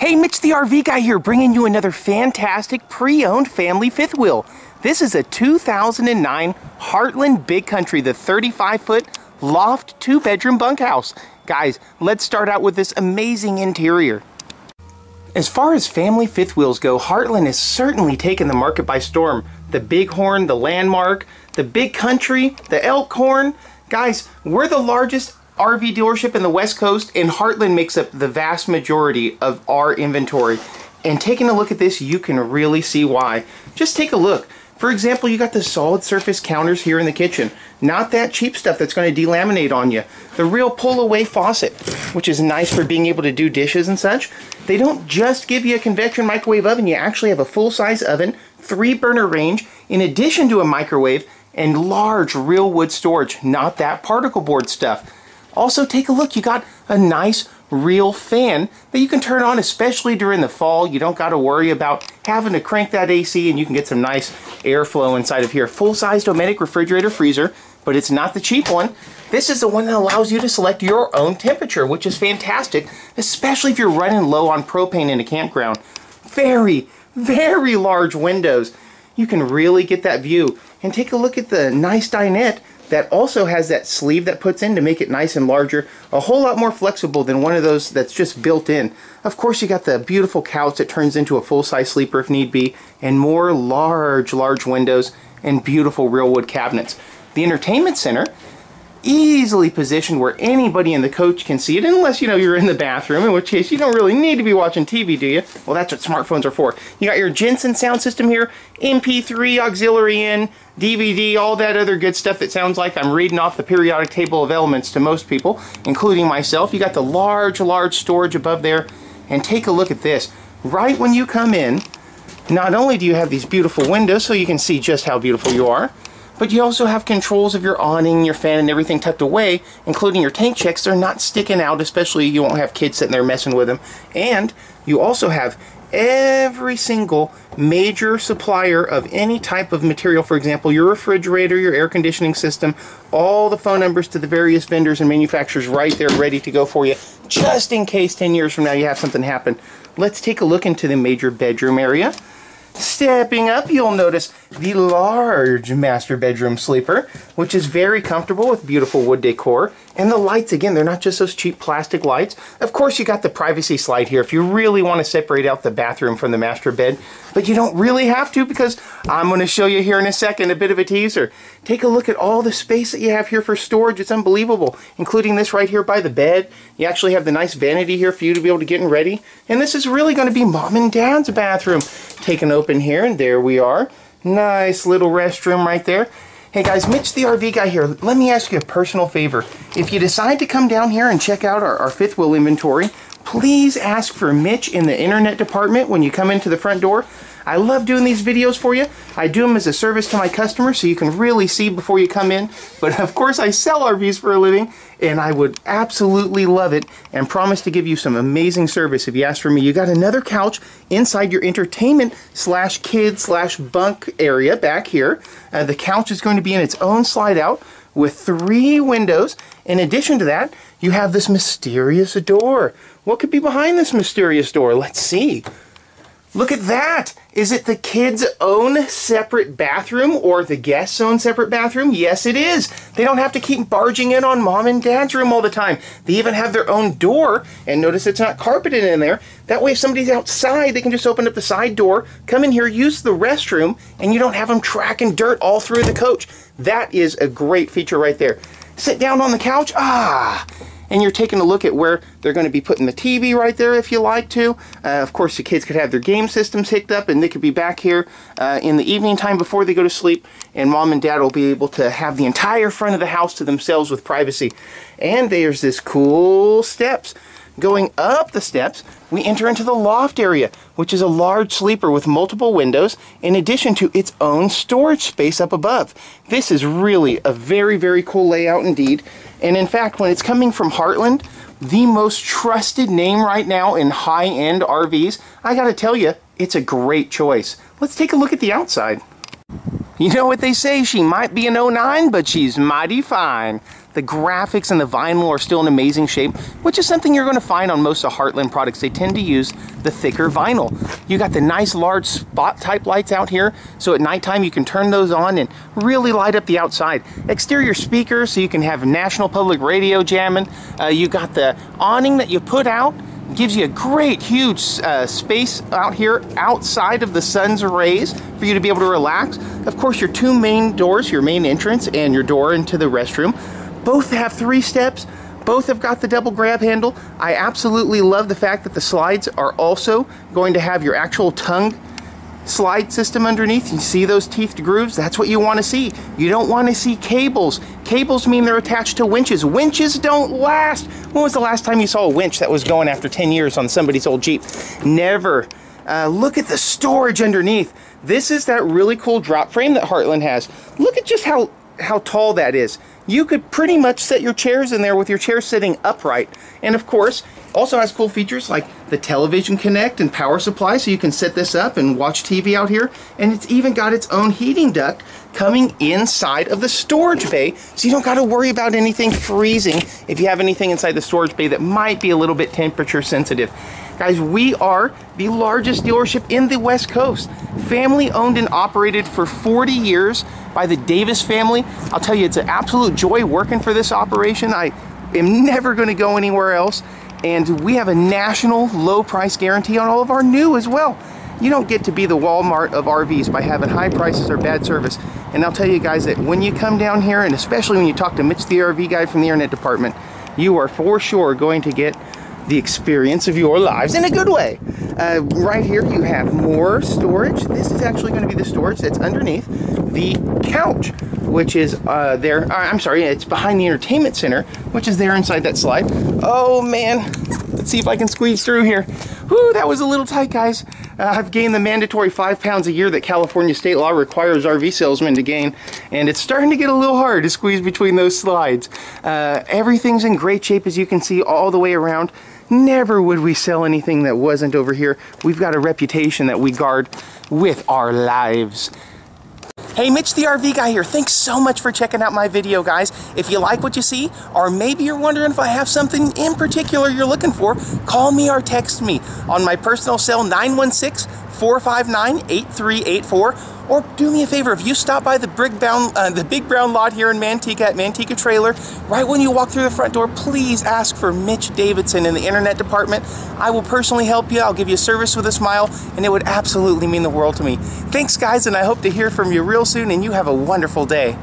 Hey, Mitch the RV guy here, bringing you another fantastic pre-owned family fifth wheel. This is a 2009 Heartland Big Country, the 35-foot loft 2-bedroom bunkhouse. Guys, let's start out with this amazing interior. As far as family fifth wheels go, Heartland has certainly taken the market by storm. The Bighorn, the Landmark, the Big Country, the Elkhorn. Guys, we're the largest RV dealership in the West Coast, and Heartland makes up the vast majority of our inventory. And taking a look at this, you can really see why. Just take a look. For example, you got the solid surface counters here in the kitchen. Not that cheap stuff that's going to delaminate on you. The real pull-away faucet, which is nice for being able to do dishes and such. They don't just give you a convection microwave oven, you actually have a full-size oven, 3-burner range, in addition to a microwave, and large real wood storage, not that particle board stuff. Also, take a look, you got a nice real fan that you can turn on, especially during the fall. You don't got to worry about having to crank that AC, and you can get some nice airflow inside of here. Full-size Dometic refrigerator freezer, but it's not the cheap one. This is the one that allows you to select your own temperature, which is fantastic, especially if you're running low on propane in a campground. Very, very large windows. You can really get that view. And take a look at the nice dinette that also has that sleeve that puts in to make it nice and larger. A whole lot more flexible than one of those that's just built in. Of course, you got the beautiful couch that turns into a full-size sleeper if need be, and more large windows and beautiful real wood cabinets. The entertainment center, easily positioned where anybody in the coach can see it, unless, you know, you're in the bathroom, in which case you don't really need to be watching TV, do you? Well, that's what smartphones are for. You got your Jensen sound system here, MP3, auxiliary in, DVD, all that other good stuff that sounds like I'm reading off the periodic table of elements to most people, including myself. You got the large storage above there, and take a look at this. Right when you come in, not only do you have these beautiful windows so you can see just how beautiful you are, but you also have controls of your awning, your fan, and everything tucked away, including your tank checks. They're not sticking out, especially you won't have kids sitting there messing with them. And you also have every single major supplier of any type of material. For example, your refrigerator, your air conditioning system, all the phone numbers to the various vendors and manufacturers right there ready to go for you, just in case 10 years from now you have something happen. Let's take a look into the major bedroom area. Stepping up, you'll notice the large master bedroom sleeper, which is very comfortable with beautiful wood decor. And the lights, again, they're not just those cheap plastic lights. Of course, you got the privacy slide here if you really want to separate out the bathroom from the master bed. But you don't really have to, because I'm going to show you here in a second a bit of a teaser. Take a look at all the space that you have here for storage. It's unbelievable, including this right here by the bed. You actually have the nice vanity here for you to be able to get ready. And this is really going to be mom and dad's bathroom. Take an open here, and there we are. Nice little restroom right there. Hey guys, Mitch the RV guy here. Let me ask you a personal favor. If you decide to come down here and check out our fifth wheel inventory, please ask for Mitch in the internet department when you come into the front door. I love doing these videos for you. I do them as a service to my customers so you can really see before you come in. But of course I sell RVs for a living, and I would absolutely love it and promise to give you some amazing service if you ask for me. You got another couch inside your entertainment / kid / bunk area back here. The couch is going to be in its own slide out with 3 windows. In addition to that, you have this mysterious door. What could be behind this mysterious door? Let's see. Look at that! Is it the kids' own separate bathroom or the guests' own separate bathroom? Yes, it is. They don't have to keep barging in on mom and dad's room all the time. They even have their own door, and notice it's not carpeted in there. That way if somebody's outside, they can just open up the side door, come in here, use the restroom, and you don't have them tracking dirt all through the coach. That is a great feature right there. Sit down on the couch. And you're taking a look at where they're going to be putting the TV right there if you like to. Of course, the kids could have their game systems hooked up, and they could be back here in the evening time before they go to sleep, and mom and dad will be able to have the entire front of the house to themselves with privacy. And there's this cool steps. Going up the steps, we enter into the loft area, which is a large sleeper with multiple windows, in addition to its own storage space up above. This is really a very, very cool layout indeed. And in fact, when it's coming from Heartland, the most trusted name right now in high-end RVs, I gotta tell you, it's a great choice. Let's take a look at the outside. You know what they say, she might be an '09, but she's mighty fine. The graphics and the vinyl are still in amazing shape, which is something you're going to find on most of Heartland products. They tend to use the thicker vinyl. You got the nice large spot type lights out here, so at nighttime you can turn those on and really light up the outside. Exterior speakers, so you can have National Public Radio jamming. You got the awning that you put out. Gives you a great huge space out here outside of the sun's rays for you to be able to relax. Of course, your two main doors, your main entrance and your door into the restroom, both have 3 steps. Both have got the double grab handle. I absolutely love the fact that the slides are also going to have your actual tongue slide system underneath. You see those teethed grooves? That's what you want to see. You don't want to see cables. Cables mean they're attached to winches. Winches don't last. When was the last time you saw a winch that was going after 10 years on somebody's old Jeep? Never. Look at the storage underneath. This is that really cool drop frame that Heartland has. Look at just how tall that is. You could pretty much set your chairs in there with your chair sitting upright. And of course, also has cool features like the television connect and power supply, so you can set this up and watch TV out here. And it's even got its own heating duct coming inside of the storage bay, so you don't got to worry about anything freezing if you have anything inside the storage bay that might be a little bit temperature sensitive. Guys, we are the largest dealership in the West Coast. Family owned and operated for 40 years by the Davis family. I'll tell you, it's an absolute joy working for this operation. I am never going to go anywhere else. And we have a national low price guarantee on all of our new as well. You don't get to be the Walmart of RVs by having high prices or bad service. And I'll tell you guys that when you come down here, and especially when you talk to Mitch the RV guy from the internet department, you are for sure going to get the experience of your lives in a good way. Right here you have more storage. This is actually going to be the storage that's underneath the couch, which is there. I'm sorry, it's behind the entertainment center, which is there inside that slide. Oh man, let's see if I can squeeze through here. Whew, that was a little tight, guys. I've gained the mandatory 5 pounds a year that California state law requires RV salesmen to gain, and it's starting to get a little hard to squeeze between those slides. Everything's in great shape, as you can see, all the way around. Never would we sell anything that wasn't over here. We've got a reputation that we guard with our lives. Hey, Mitch the RV guy here. Thanks so much for checking out my video, guys. If you like what you see, or maybe you're wondering if I have something in particular you're looking for, call me or text me on my personal cell 916-459-8384. Or do me a favor, if you stop by the big brown lot here in Manteca at Manteca Trailer, right when you walk through the front door, please ask for Mitch Davidson in the internet department. I will personally help you. I'll give you service with a smile, and it would absolutely mean the world to me. Thanks, guys, and I hope to hear from you real soon, and you have a wonderful day.